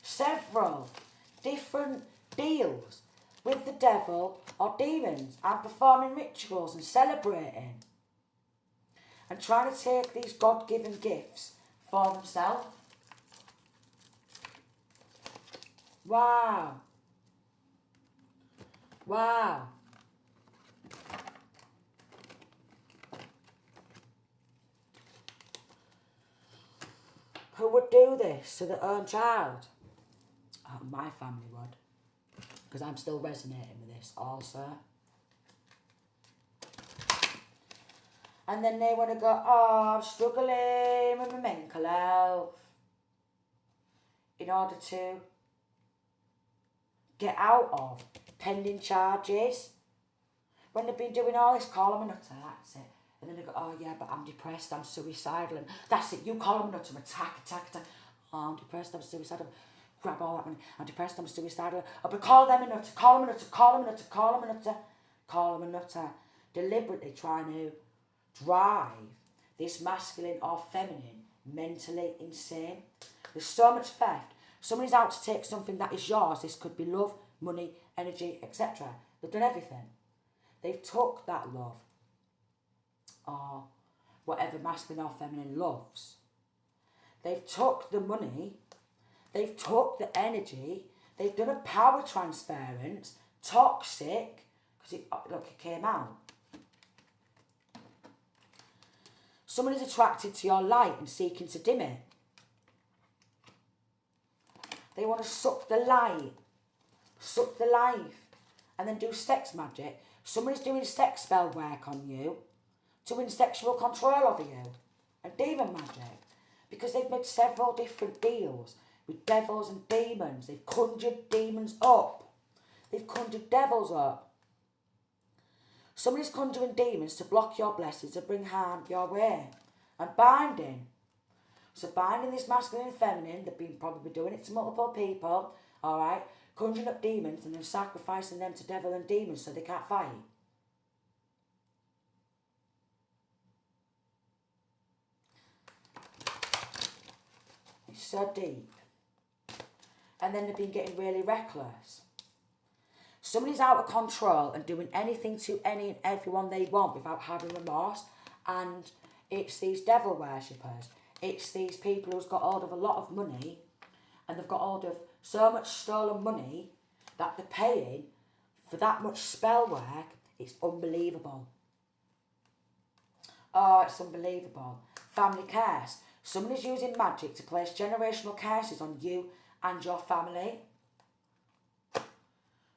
Several different deals with the devil or demons and performing rituals and celebrating. And trying to take these God-given gifts for themselves. Wow. Wow. Who would do this to their own child? Oh, my family would. Because I'm still resonating with this also. And then they want to go, oh, I'm struggling with my mental health. In order to get out of pending charges. When they've been doing all this, call them a nutter, that's it. And then they go, oh yeah, but I'm depressed, I'm suicidal. And that's it, you call them a nutter, attack. Oh, I'm depressed, I'm suicidal. Grab all that money. I'm depressed, I'm suicidal. Oh, but call them a nutter, call them a nutter, call them a nutter, call them a nutter. Call them a nutter. Deliberately trying to drive this masculine or feminine mentally insane. There's so much theft. Somebody's out to take something that is yours. This could be love, money, energy, etc. They've done everything. They've took that love or whatever masculine or feminine loves. They've took the money. They've took the energy. They've done a power transference. Toxic. Because it came out. Someone is attracted to your light and seeking to dim it. They want to suck the light, suck the life, and then do sex magic. Someone is doing sex spell work on you to win sexual control over you and demon magic. Because they've made several different deals with devils and demons. They've conjured demons up. They've conjured devils up. Somebody's conjuring demons to block your blessings and bring harm your way. And binding. So binding this masculine and feminine, they've been probably doing it to multiple people, alright, conjuring up demons and then sacrificing them to devil and demons so they can't fight. It's so deep. And then they've been getting really reckless. Somebody's out of control and doing anything to any and everyone they want without having remorse, and it's these devil worshippers. It's these people who's got hold of a lot of money and they've got hold of so much stolen money that they're paying for that much spell work. It's unbelievable. Oh, it's unbelievable. Family curse. Someone is using magic to place generational curses on you and your family.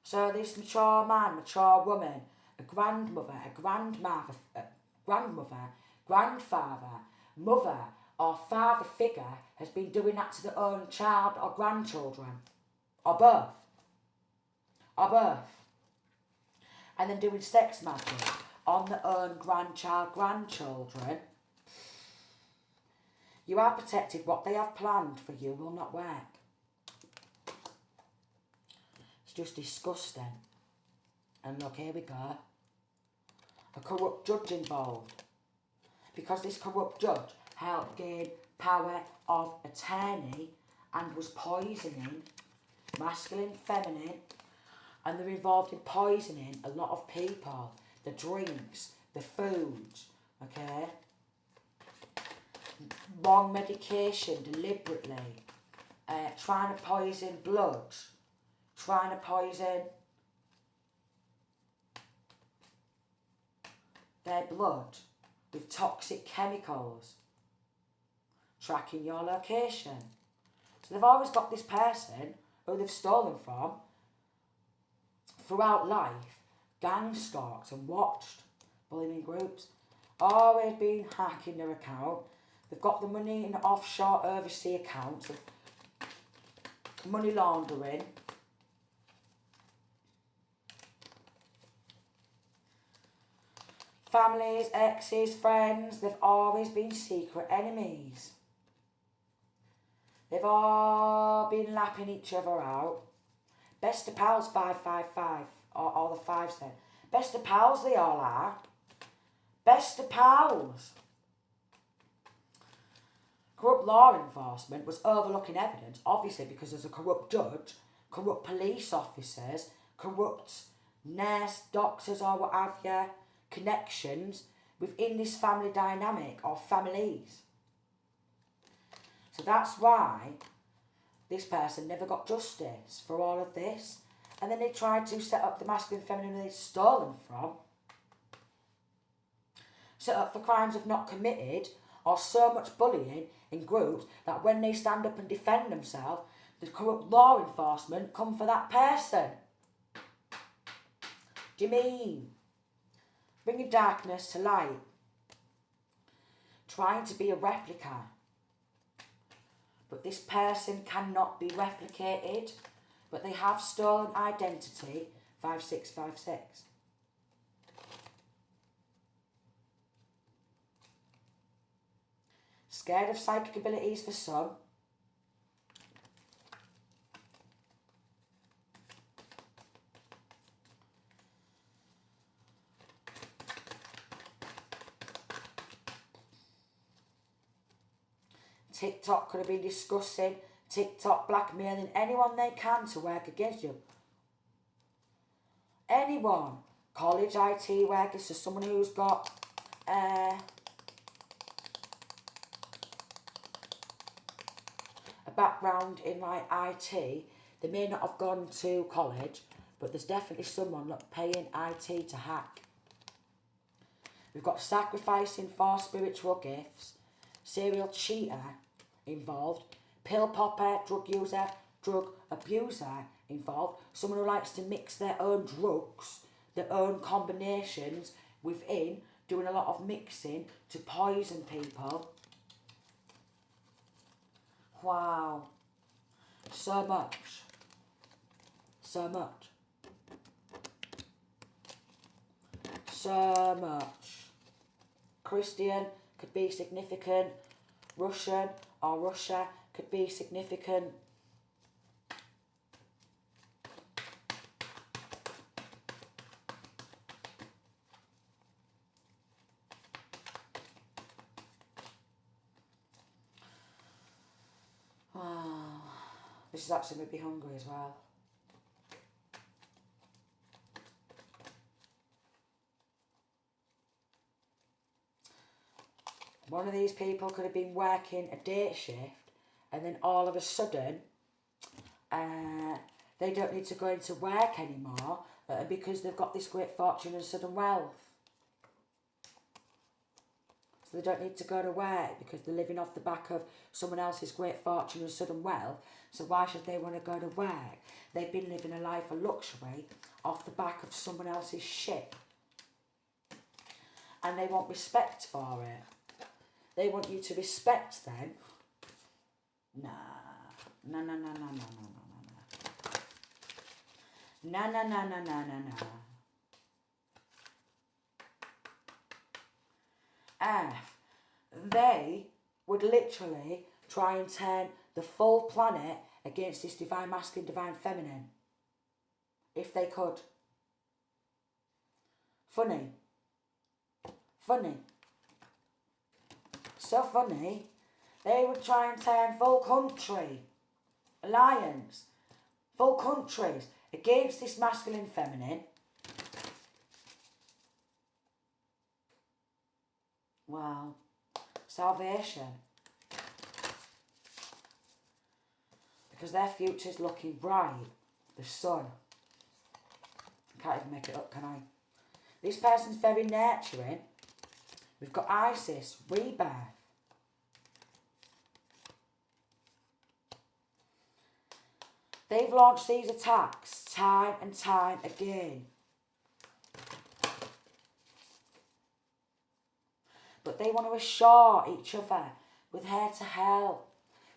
So this mature man, mature woman, a grandmother, a grandmother, grandfather, mother, or father figure has been doing that to their own child or grandchildren. Or both. And then doing sex magic on their own grandchild, grandchildren. You are protected. What they have planned for you will not work. It's just disgusting. And look, here we go. A corrupt judge involved. Because this corrupt judge helped gain power of attorney and was poisoning masculine, feminine, and they're involved in poisoning a lot of people. The drinks, the foods, okay? Wrong medication deliberately, trying to poison blood, trying to poison their blood with toxic chemicals, tracking your location. So they've always got this person who they've stolen from throughout life, gang stalked and watched, bullying groups, always been hacking their account. They've got the money in offshore overseas accounts of money laundering. Families, exes, friends, they've always been secret enemies. They've all been lapping each other out. Best of pals, 555, or all the fives then. Best of pals they all are. Best of pals. Corrupt law enforcement was overlooking evidence, obviously because there's a corrupt judge, corrupt police officers, corrupt nurse, doctors or what have you, connections within this family dynamic or families. So that's why this person never got justice for all of this. And then they tried to set up the masculine feminine they'd stolen from. Set up for crimes of not committed or so much bullying in groups that when they stand up and defend themselves, the corrupt law enforcement come for that person. Do you mean? Bringing darkness to light. Trying to be a replica. But this person cannot be replicated. But they have stolen identity, 5656. Scared of psychic abilities for some. TikTok could have been discussing TikTok blackmailing anyone they can to work against you. Anyone. College IT workers, so someone who's got a background in like IT. They may not have gone to college, but there's definitely someone paying IT to hack. We've got sacrificing for spiritual gifts, serial cheater involved, pill popper, drug user, drug abuser involved, someone who likes to mix their own drugs, their own combinations within, doing a lot of mixing to poison people. Wow. So much. So much. So much. Christian could be significant. Russian or Russia could be significant. Wow. This is actually made me hungry as well. One of these people could have been working a day shift and then all of a sudden they don't need to go into work anymore because they've got this great fortune and sudden wealth. So they don't need to go to work because they're living off the back of someone else's great fortune and sudden wealth. So why should they want to go to work? They've been living a life of luxury off the back of someone else's shit. And they want respect for it. They want you to respect them. Nah. No, no, no, no, no, no, no, no, no. No, no, no, no, no, no, no. F. They would literally try and turn the full planet against this divine masculine, divine feminine. If they could. Funny. Funny. So funny, they would try and turn full country, alliance, full countries against this masculine feminine. Wow. Salvation. Because their future's looking bright. The sun. I can't even make it up, can I? This person's very nurturing. We've got Isis, rebirth. They've launched these attacks time and time again. But they want to assure each other, we're here to help.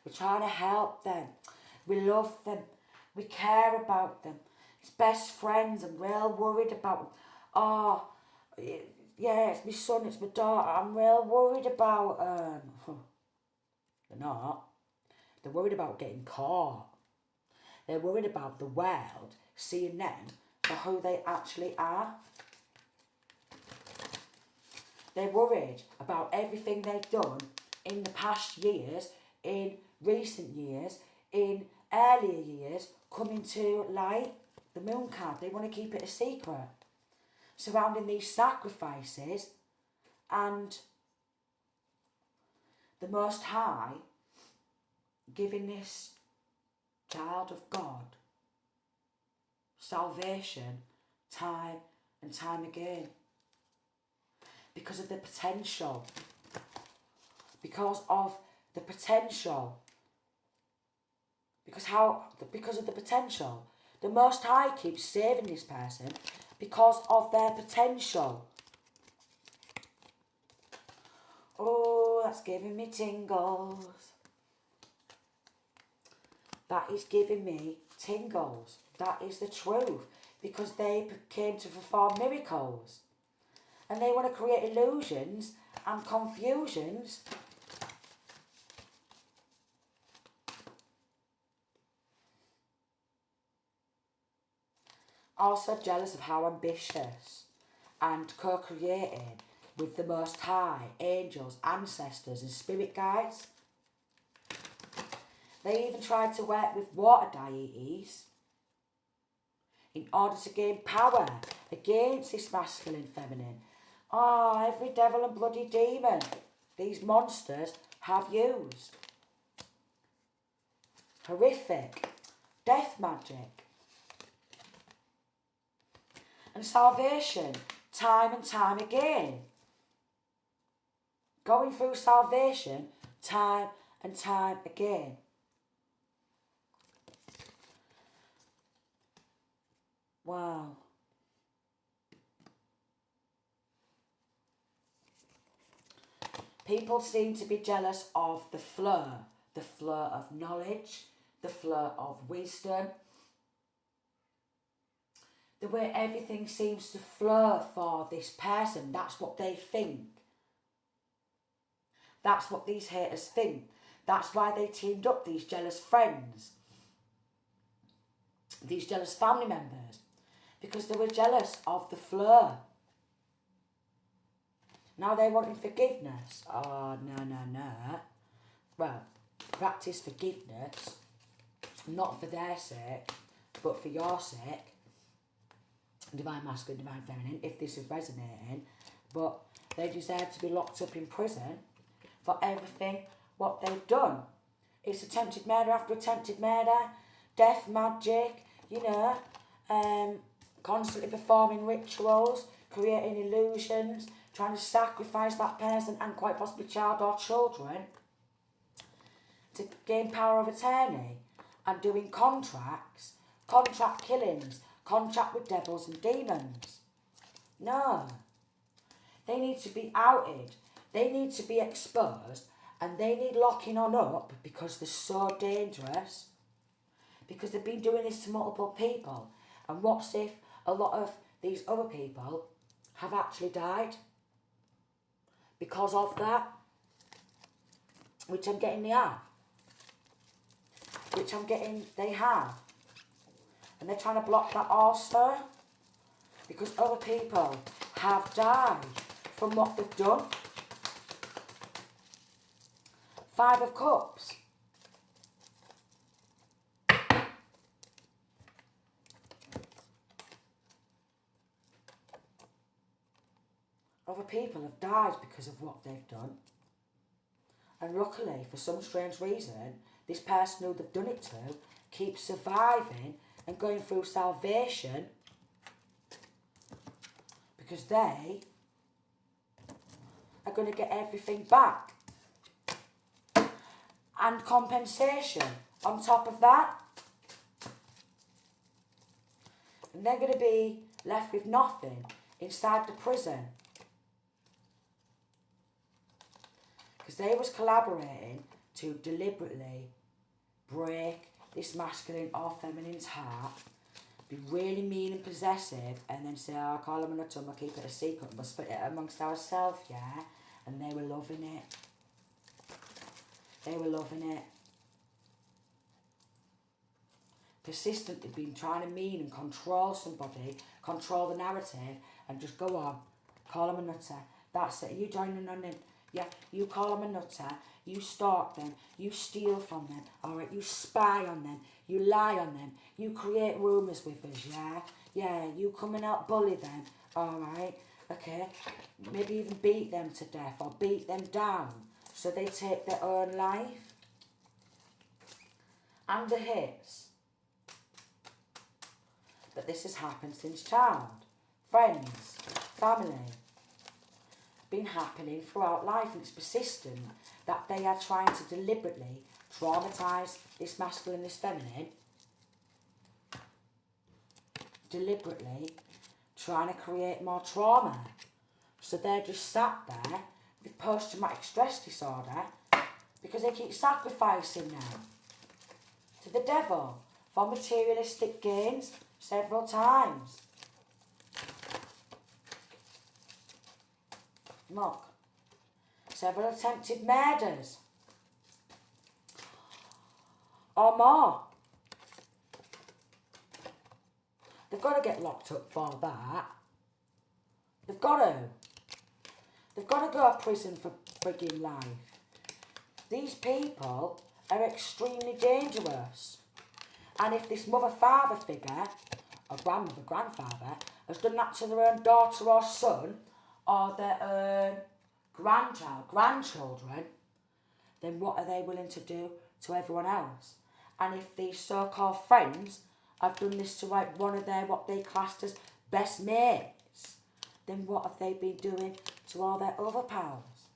We're trying to help them. We love them. We care about them. It's best friends. I'm real worried about them. Oh, yeah, it's my son, it's my daughter. I'm real worried about They're not. They're worried about getting caught. They're worried about the world seeing them for who they actually are. They're worried about everything they've done in the past years, in recent years, in earlier years, coming to light. The moon card, they want to keep it a secret. Surrounding these sacrifices and the Most High giving this child of God salvation time and time again. Because of the potential. Because of the potential. Because of the potential. The Most High keeps saving this person because of their potential. Oh, that's giving me tingles. That is giving me tingles. That is the truth. Because they came to perform miracles. And they want to create illusions and confusions. Also jealous of how ambitious and co-creating with the Most High, angels, ancestors and spirit guides. They even tried to work with water deities in order to gain power against this masculine feminine. Oh, every devil and bloody demon these monsters have used. Horrific. Death magic. And salvation, time and time again. Going through salvation, time and time again. Wow. People seem to be jealous of the flow of knowledge, the flow of wisdom, the way everything seems to flow for this person. That's what they think. That's what these haters think. That's why they teamed up, these jealous friends, these jealous family members, because they were jealous of the flow. Now they're wanting forgiveness. Oh, no. Well, practice forgiveness, not for their sake, but for your sake. Divine masculine, divine feminine, if this is resonating. But they deserve to be locked up in prison for everything what they've done. It's attempted murder after attempted murder, death magic, constantly performing rituals, creating illusions, trying to sacrifice that person and quite possibly child or children to gain power of attorney, and doing contracts, contract killings, contract with devils and demons. No. They need to be outed. They need to be exposed, and they need locking on up because they're so dangerous. Because they've been doing this to multiple people. And what's if a lot of these other people have actually died because of that? Which I'm getting they have. Which I'm getting they have. And they're trying to block that also. Because other people have died from what they've done. 5 of Cups. other people have died because of what they've done. And luckily, for some strange reason, this person who they've done it to keeps surviving and going through salvation because they are going to get everything back. And compensation on top of that. And they're going to be left with nothing inside the prison. Because they was collaborating to deliberately break this masculine or feminine's heart, be really mean and possessive, and then say, oh, I'll call them a nut, I'll keep it a secret, we'll split it amongst ourselves, yeah? And they were loving it. They were loving it. Persistently been trying to mean and control somebody, control the narrative, and just go on, call them a nutter. That's it, you joining on in. Yeah, you call them a nutter, you stalk them, you steal from them, alright, you spy on them, you lie on them, you create rumours with us, yeah? Yeah, you come and out bully them, alright, okay? Maybe even beat them to death or beat them down so they take their own life. And the hits. But this has happened since child. Friends, family. Been happening throughout life, and it's persistent that they are trying to deliberately traumatise this masculine, this feminine. Deliberately trying to create more trauma. So they're just sat there with post-traumatic stress disorder because they keep sacrificing them to the devil for materialistic gains several times. Look, several attempted murders or more. They've got to get locked up for that. They've got to. They've got to go to prison for frigging life. These people are extremely dangerous. And if this mother-father figure, or grandmother, grandfather, has done that to their own daughter or son, or their own grandchild, grandchildren, then what are they willing to do to everyone else? And if these so-called friends have done this to like one of their, what they classed as best mates, then what have they been doing to all their other pals?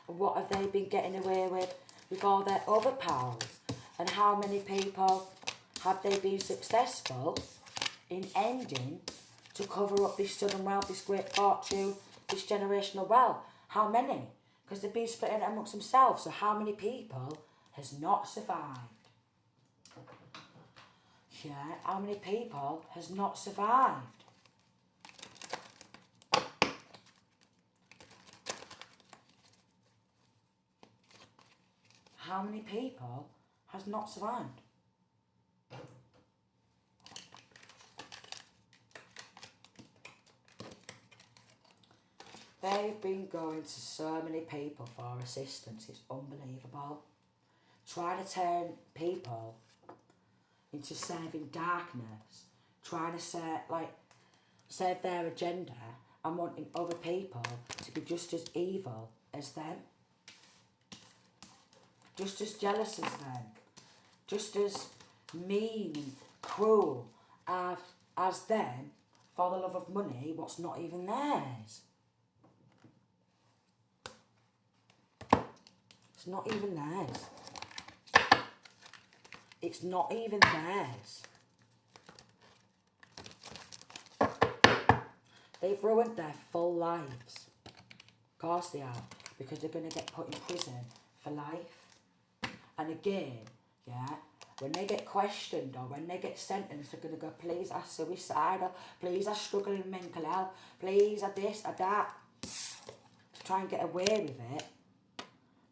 And what have they been getting away with all their other pals? And how many people have they been successful in ending to cover up this sudden wealth, this great fortune, this generational wealth? How many? Because they've been splitting it amongst themselves. So how many people has not survived? Yeah, how many people has not survived? How many people has not survived? They've been going to so many people for assistance, it's unbelievable. Trying to turn people into serving darkness, trying to serve their agenda and wanting other people to be just as evil as them. Just as jealous as them. Just as mean and cruel as them for the love of money, what's not even theirs. It's not even theirs. It's not even theirs. They've ruined their full lives. Of course they are, because they're going to get put in prison for life. And again, yeah, when they get questioned or when they get sentenced, they're going to go, please, I'm suicidal, please, I'm struggling with mental health, please, I this, I that. To try and get away with it,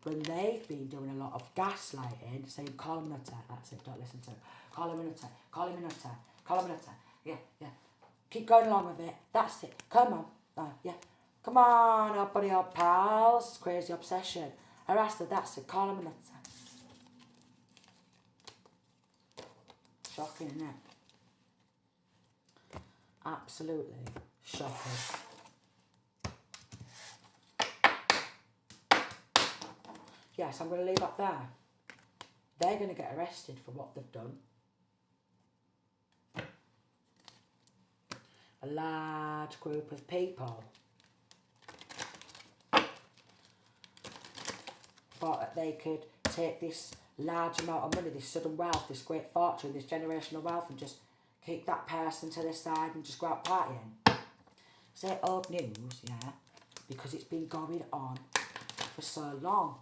when they've been doing a lot of gaslighting, saying, call him a nutter, that's it, don't listen to him. Call him a nutter, call him a nutter, call him a nutter, yeah, yeah. Keep going along with it, that's it, come on, yeah. Come on, our buddy, our pals, crazy obsession. Harass her, that's it, call him a nutter. Shocking, isn't it? Absolutely shocking. Yes, I'm going to leave that there. They're going to get arrested for what they've done. A large group of people thought that they could take this large amount of money, this sudden wealth, this great fortune, this generational wealth, and just keep that person to the side and just go out partying. Say old news, yeah, because it's been going on for so long.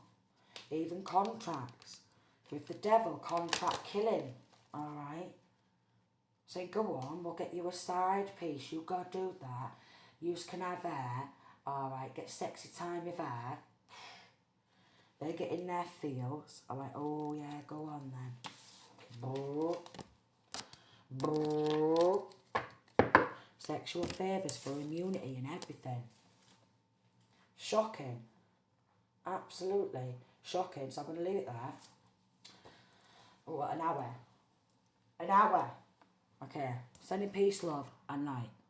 Even contracts with the devil, contract killing, alright? Say, go on, we'll get you a side piece, you go do that. Yous can have hair, alright, get sexy time with hair. They get in their fields, alright, oh yeah, go on then. Brrr. Sexual favours for immunity and everything. Shocking. Absolutely shocking. So I'm going to leave it there. Oh, an hour. An hour. Okay. Sending peace, love and light.